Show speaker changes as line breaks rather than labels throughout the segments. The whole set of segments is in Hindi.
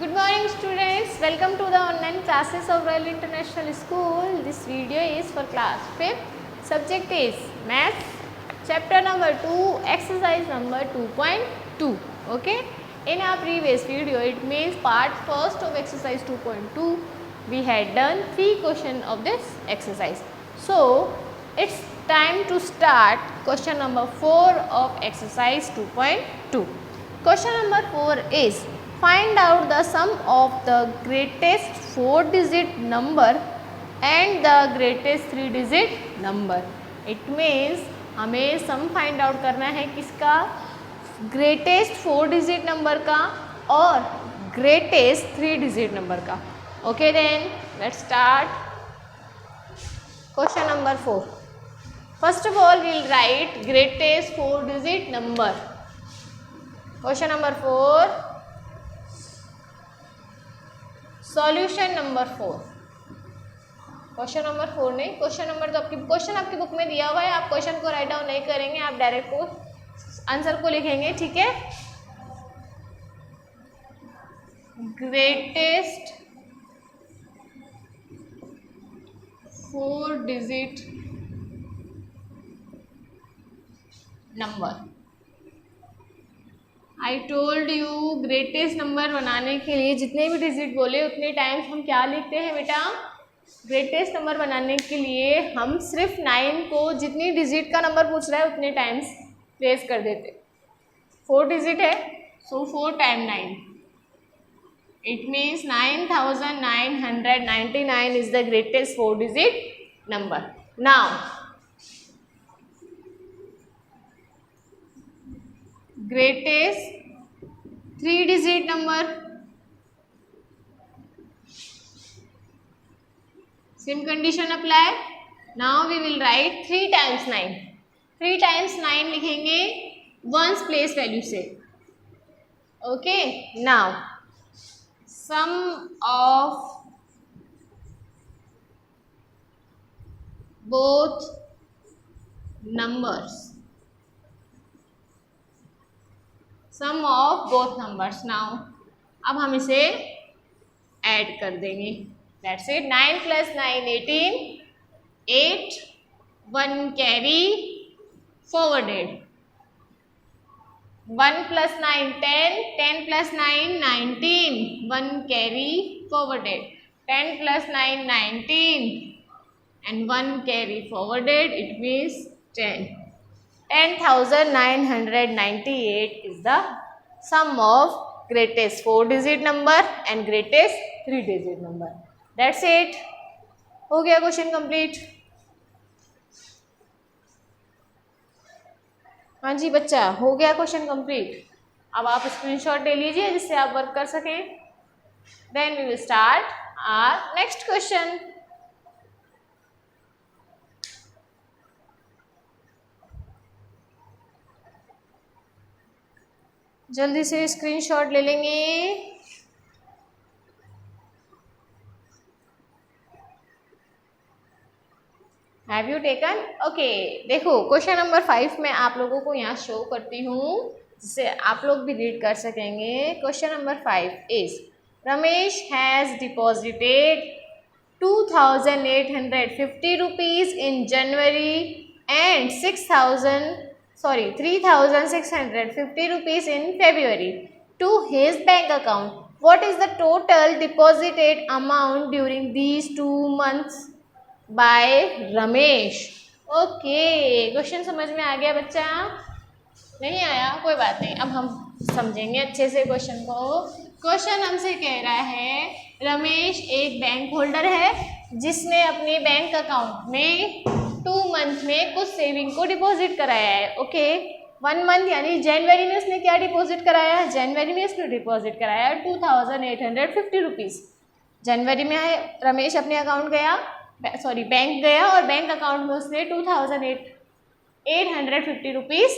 Good morning students, welcome to the online classes of Royal International School. This video is for class 5th. Subject is Maths, chapter number 2, exercise number 2.2. Okay, in our previous video, it means part first of exercise 2.2, we had done 3 questions of this exercise. So, it's time to start question number 4 of exercise 2.2. Question number 4 is find out the sum of the greatest 4-digit number and the greatest 3-digit number. It means हमें सम फाइंड आउट करना है किसका, ग्रेटेस्ट 4-digit नंबर का और ग्रेटेस्ट 3-digit नंबर का. Okay then let's start question number 4. First of all we'll write greatest 4-digit number. Question number 4, solution number 4. Question number 4 नहीं, क्वेश्चन नंबर तो आपकी बुक में दिया हुआ है. आप क्वेश्चन को राइट डाउन नहीं करेंगे, आप डायरेक्ट आंसर को लिखेंगे. ठीक है, greatest 4-digit number. I told you greatest number बनाने के लिए जितने भी डिजिट बोले उतने टाइम्स हम क्या लिखते हैं बेटा, ग्रेटेस्ट नंबर बनाने के लिए हम सिर्फ 9 को जितनी डिजिट का नंबर पूछ रहा है उतने टाइम्स प्लेस कर देते. 4 डिजिट है, सो 4 time 9, it means 9999 is the greatest 4-digit number. Now greatest 3-digit number. Same condition apply. Now we will write 3 times 9. 3 times 9 लिखेंगे ones place value से. Okay. Now sum of both numbers. Sum of both numbers. Now अब हम इसे ऐड कर देंगे. That's it. 9 + 9 18, 8 1 carry forwarded. 1 + 9 10, 10 + 9 19, 1 carry forwarded. 10 + 9 19 and 1 carry forwarded. It means 10. 10,998 is the sum of greatest 4-digit number and greatest 3-digit number. That's it. हो गया क्वेश्चन कंप्लीट. हाँ जी बच्चा, हो गया क्वेश्चन कंप्लीट. अब आप स्क्रीनशॉट ले लीजिए जिससे आप वर्क कर सकें. Then we will start our next question. जल्दी से स्क्रीनशॉट ले लेंगे. Have you taken? ओके, देखो क्वेश्चन नंबर 5 में आप लोगों को यहाँ शो करती हूँ जिससे आप लोग भी रीड कर सकेंगे. Question number 5 is Ramesh has deposited 2,850 rupees in January and 3,650 rupees in February to his bank account. What is the total deposited amount during these 2 months by Ramesh? Okay, question समझ में आ गया बच्चा? नहीं आया कोई बात नहीं, अब हम समझेंगे अच्छे से क्वेश्चन को. क्वेश्चन हमसे कह रहा है रमेश एक बैंक होल्डर है जिसने अपने बैंक अकाउंट में 2 मंथ में कुछ सेविंग को डिपॉजिट कराया है. ओके, 1 मंथ यानी जनवरी में उसने क्या डिपॉजिट कराया, जनवरी में उसने डिपॉजिट कराया 2,850 रुपीज़. जनवरी में रमेश अपने अकाउंट गया, बैंक गया और बैंक अकाउंट में उसने 2,850 रुपीज़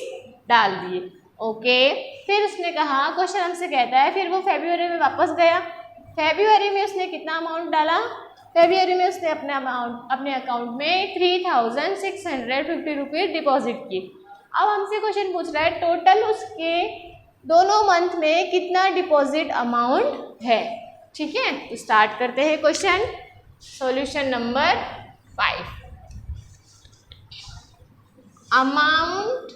डाल दिए. ओके, फिर उसने कहा, क्वेश्चन हमसे कहता है फिर वो फेब्रुअरी में वापस गया. फेब्रुअरी में उसने कितना अमाउंट डाला, फेब्रुअरी में उसने अपने अकाउंट में 3,650 रुपीज़ डिपॉजिट किए. अब हमसे क्वेश्चन पूछ रहा है टोटल उसके दोनों मंथ में कितना डिपॉजिट अमाउंट है। ठीक है, तो स्टार्ट करते हैं question. Solution number 5, amount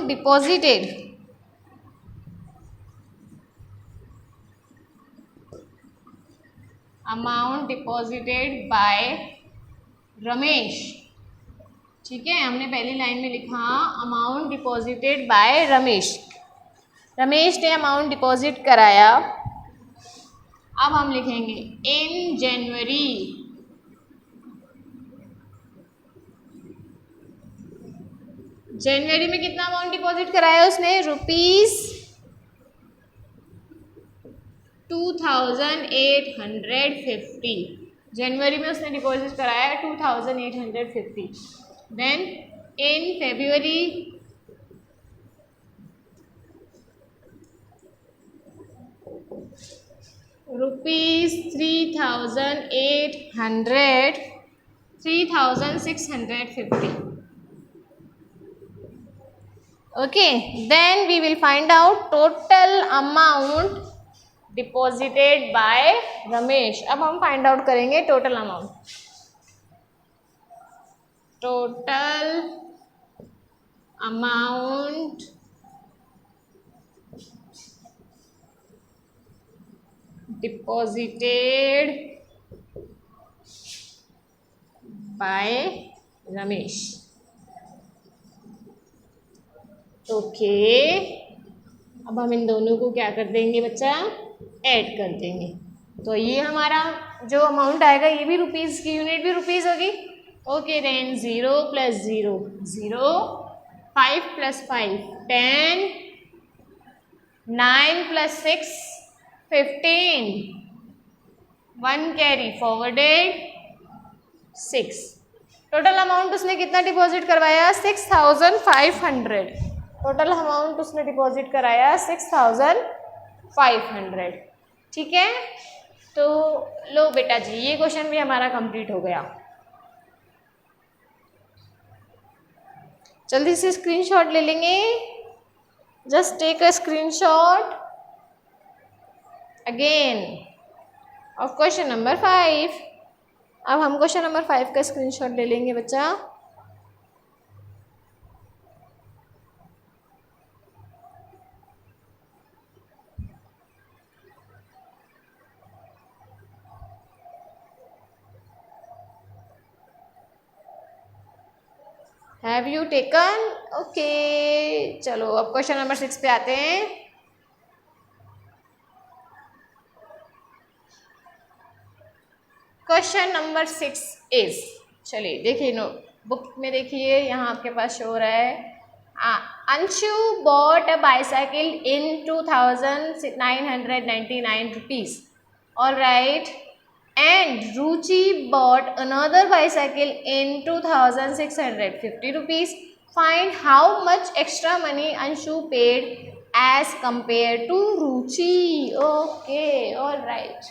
deposited by Ramesh. ठीक है, हमने पहली लाइन में लिखा amount deposited bye Ramesh. Ramesh ने अमाउंट डिपॉजिट कराया। अब हम लिखेंगे इन जनवरी। जनवरी में कितना अमाउंट डिपॉजिट कराया उसने? ₹2850। जनवरी में उसने डिपॉजिट कराया 2850। Then in February ₹3650। Okay, then we will find out total amount deposited by Ramesh. अब हम फाइंड आउट करेंगे total amount. Total amount deposited by Ramesh. Okay, अब हम इन दोनों को क्या कर देंगे बच्चा? ऐड कर देंगे। तो ये हमारा जो अमाउंट आएगा ये भी रुपीज़ की यूनिट भी रुपीज़ होगी। Okay, then 0 + 0 0, 5 + 5 10, 9 + 6 15, 1 carry forwarded 6। Total amount उसने कितना डिपॉजिट करवाया? 6500। टोटल अमाउंट उसने डिपॉजिट कराया 6500। ठीक है, तो लो बेटा जी, ये क्वेश्चन भी हमारा कंप्लीट हो गया। जल्दी से स्क्रीनशॉट ले लेंगे। Just take a screenshot again of question number 5। अब हम क्वेश्चन नंबर 5 का स्क्रीनशॉट ले लेंगे बच्चा। Have you taken? ओके, चलो अब क्वेश्चन नंबर 6 पे आते हैं। क्वेश्चन नंबर 6 इज, चलिए देखिए नो बुक में, देखिए यहाँ आपके पास शो हो रहा है। Anshu bought a bicycle in 2999 rupees. All right, and Ruchi bought another bicycle in 2650 rupees. Find how much extra money Anshu paid as compared to Ruchi. Okay, all right.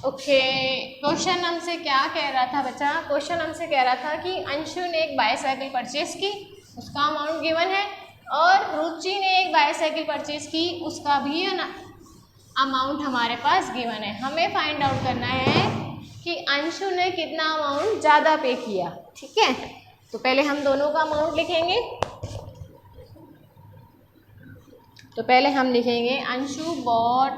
Okay, question हमसे क्या कह रहा था बच्चा? क्वेश्चन हमसे कह रहा था कि अंशु ने एक बाईसाइकिल परचेज की, उसका अमाउंट गिवन है, और रुचि ने एक बाईसाइकिल परचेज की, उसका भी अमाउंट हमारे पास गिवन है। हमें फाइंड आउट करना है कि अंशु ने कितना अमाउंट ज़्यादा पे किया। ठीक है, तो पहले हम दोनों का अमाउंट लिखेंगे। तो पहले हम लिखेंगे Anshu bought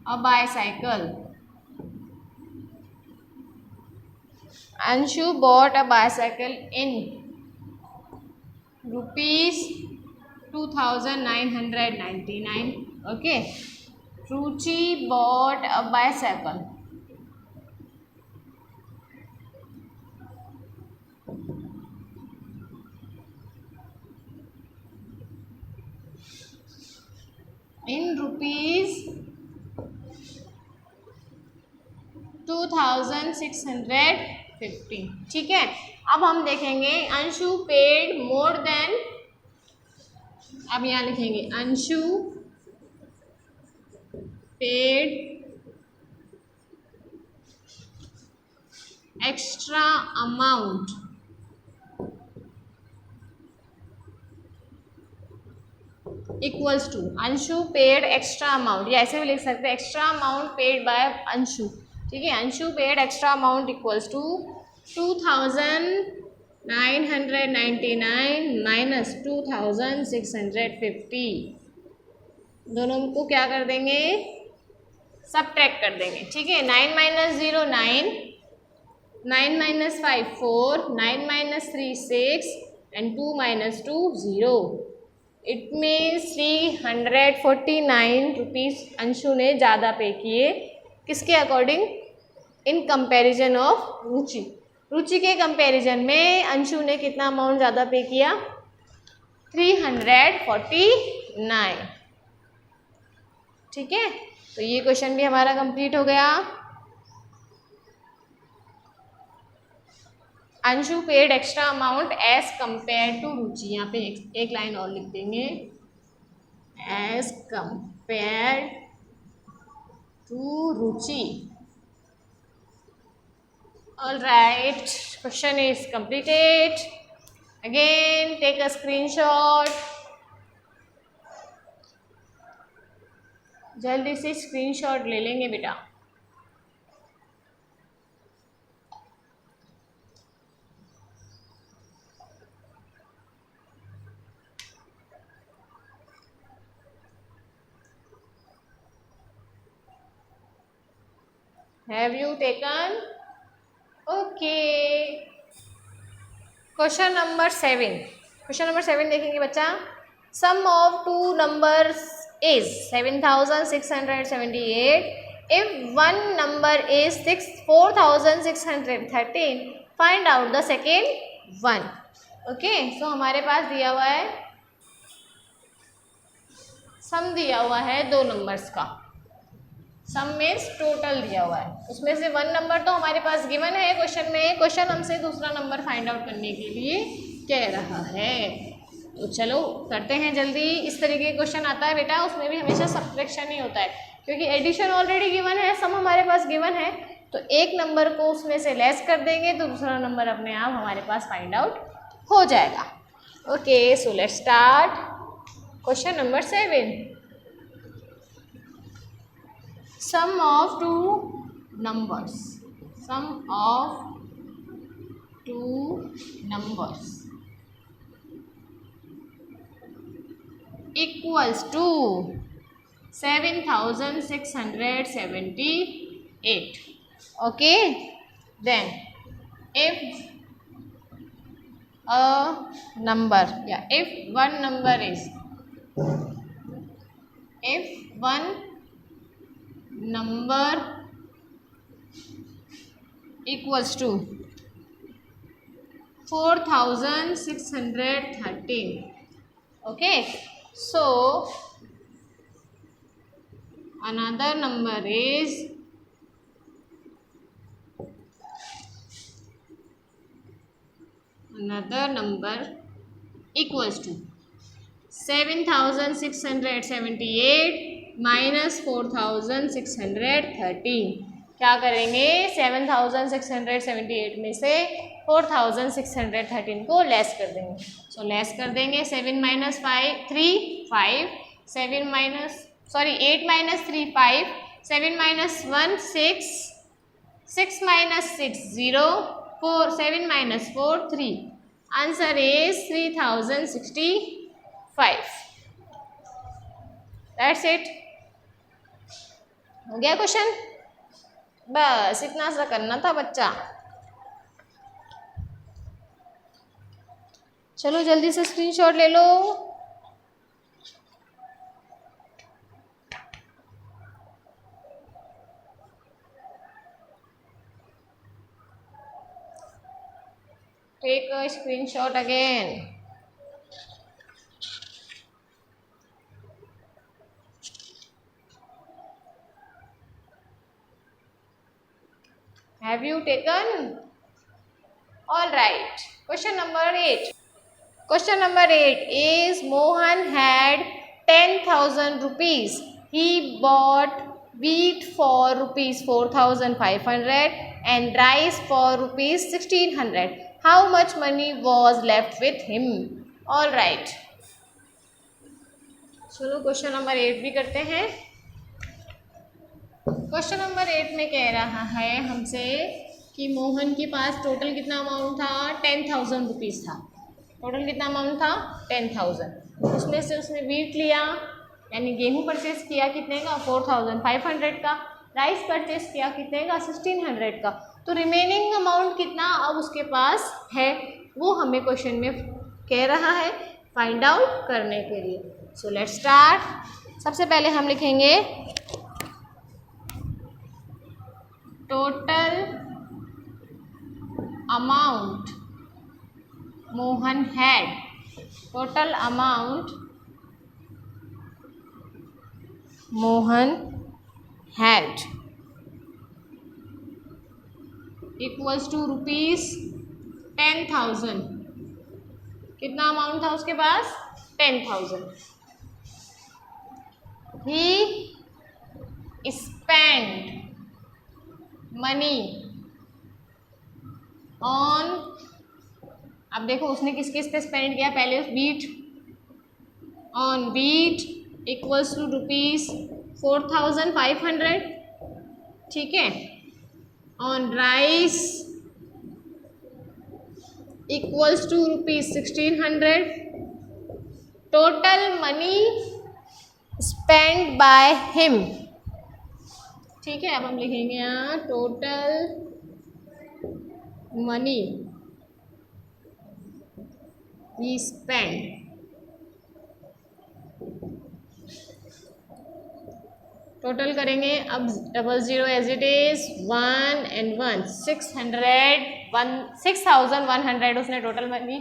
a bicycle. Anshu bought a bicycle in ₹2999. Okay, Ruchi bought a bicycle in ₹2650। ठीक है, अब हम देखेंगे अंशु पेड मोर देन अब यहाँ लिखेंगे Anshu paid extra amount equals to Anshu paid extra amount, या ऐसे भी लिख सकते हैं extra amount paid by Anshu. ठीक है, Anshu paid extra amount equals to 2999 minus 2650। दोनों को क्या कर देंगे, सबट्रैक्ट कर देंगे। ठीक है, 9 minus 0 9, 9 minus 5 4, 9 minus 3 6 and 2 minus 2 0। It means 349 rupees Anshu ने ज़्यादा पे किए। किसके अकॉर्डिंग, इन कंपैरिजन ऑफ रुचि। रुचि के कंपैरिजन में अंशु ने कितना अमाउंट ज़्यादा पे किया, 349। ठीक है, तो ये क्वेश्चन भी हमारा कंप्लीट हो गया। Anshu paid extra amount as compared to Ruchi. यहाँ पे एक लाइन और लिख देंगे, as compared to Ruchi. All right, question is completed. Again take a screenshot, जल्दी से स्क्रीनशॉट ले लेंगे बेटा। Have you taken? Okay. Question number 7. Question number 7 देखेंगे बच्चा। Sum of two numbers is 7678. If one number is 4613, find out the second one. Okay. So हमारे पास दिया हुआ है, सम दिया हुआ है दो नंबर्स का। सम मीन्स टोटल दिया हुआ है, उसमें से वन नंबर तो हमारे पास गिवन है क्वेश्चन में। क्वेश्चन हमसे दूसरा नंबर फाइंड आउट करने के लिए कह रहा है। तो चलो करते हैं जल्दी। इस तरीके का क्वेश्चन आता है बेटा, उसमें भी हमेशा सब्ट्रैक्शन ही होता है, क्योंकि एडिशन ऑलरेडी गिवन है, सम हमारे पास गिवन है, तो एक नंबर को उसमें से लेस कर देंगे तो दूसरा नंबर अपने आप हमारे पास फाइंड आउट हो जाएगा। Okay, so let's start question number 7। Sum of two numbers. Sum of two numbers equals to 7678. Okay. Then if a number, if one number is, if one number equals to 4613. Okay, so another number is equals to 7678 minus 4613। क्या करेंगे, 7678 में से 4613 को लेस कर देंगे। सो लेस कर देंगे, 7 minus 5 3 5, 7 minus 8 minus 3 5, 7 minus 1 6, 6 minus 6 0, 4 7 minus 4 3। Answer is 3065। That's it. हो गया क्वेश्चन, बस इतना सा करना था बच्चा। चलो जल्दी से स्क्रीनशॉट ले लो। Take a screenshot again. Have you taken? All right. Question number 8. Question number 8 is Mohan had 10,000 rupees. He bought wheat for rupees 4,500 and rice for rupees 1,600. How much money was left with him? All right. चलो क्वेश्चन नंबर 8 भी करते हैं. क्वेश्चन नंबर 8 में कह रहा है हमसे कि मोहन के पास टोटल कितना अमाउंट था, 10,000 रुपीज़ था. टोटल कितना अमाउंट था, 10,000. उसमें से उसने वीट लिया यानी गेहूं परचेस किया कितने का, 4,500 का. राइस परचेस किया कितने का, 1,600 का. तो रिमेनिंग अमाउंट कितना अब उसके पास है वो हमें क्वेश्चन में कह रहा है फाइंड आउट करने के लिए. So let's start. सबसे पहले हम लिखेंगे total amount Mohan had. Total amount Mohan had equals to rupees 10,000. कितना अमाउंट था उसके पास, 10,000. He spend money on. अब देखो उसने किस किस पे स्पेंड किया, पहले wheat, on wheat equals to rupees 4,500. ठीक है. On rice equals to rupees 1,600. Total money spend by him. ठीक है. अब हम लिखेंगे यहाँ total money he spent. Total करेंगे अब 00 एज इट इज 1 and 1 6,100 उसने टोटल मनी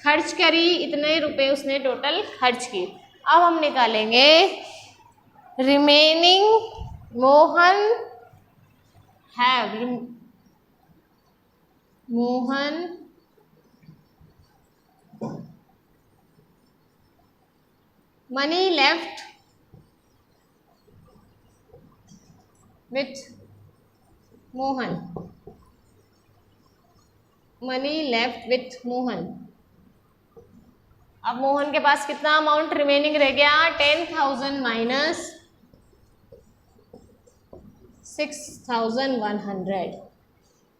खर्च करी. इतने रुपए उसने टोटल खर्च किए. अब हम निकालेंगे remaining Mohan money left with Mohan. Money left with Mohan. अब मोहन के पास कितना अमाउंट रिमेनिंग रह गया, 10,000 माइनस 6,100.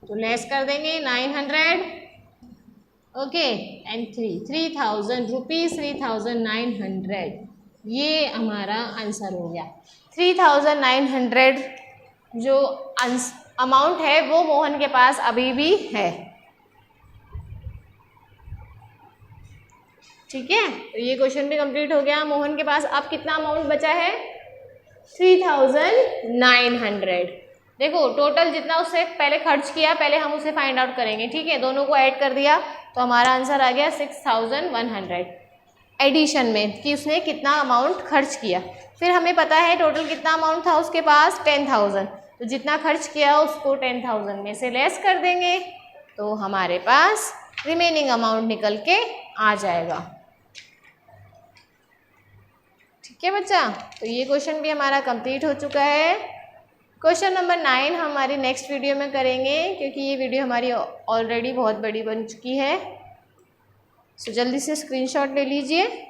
तो लेस कर देंगे 900. ओके. And 3,000 rupees 3,900. ये हमारा आंसर हो गया. 3,900 जो अमाउंट है वो मोहन के पास अभी भी है. ठीक है. तो ये क्वेश्चन भी कंप्लीट हो गया. मोहन के पास अब कितना अमाउंट बचा है, 3,900. देखो टोटल जितना उससे पहले खर्च किया पहले हम उसे फाइंड आउट करेंगे. ठीक है. दोनों को ऐड कर दिया तो हमारा आंसर आ गया 6,100 एडिशन में कि उसने कितना अमाउंट खर्च किया. फिर हमें पता है टोटल कितना अमाउंट था उसके पास, 10,000. तो जितना खर्च किया उसको 10,000 में से लेस कर देंगे तो हमारे पास रिमेनिंग अमाउंट निकल के आ जाएगा. ठीक है बच्चा. तो ये क्वेश्चन भी हमारा कंप्लीट हो चुका है. क्वेश्चन नंबर 9 हमारी नेक्स्ट वीडियो में करेंगे क्योंकि ये वीडियो हमारी ऑलरेडी बहुत बड़ी बन चुकी है. सो जल्दी से स्क्रीनशॉट ले लीजिए.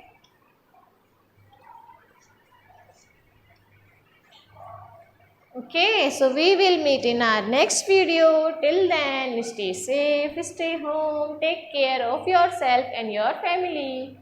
Okay, so we will meet in our next video. Till then, stay safe, stay home, take care of yourself and your family.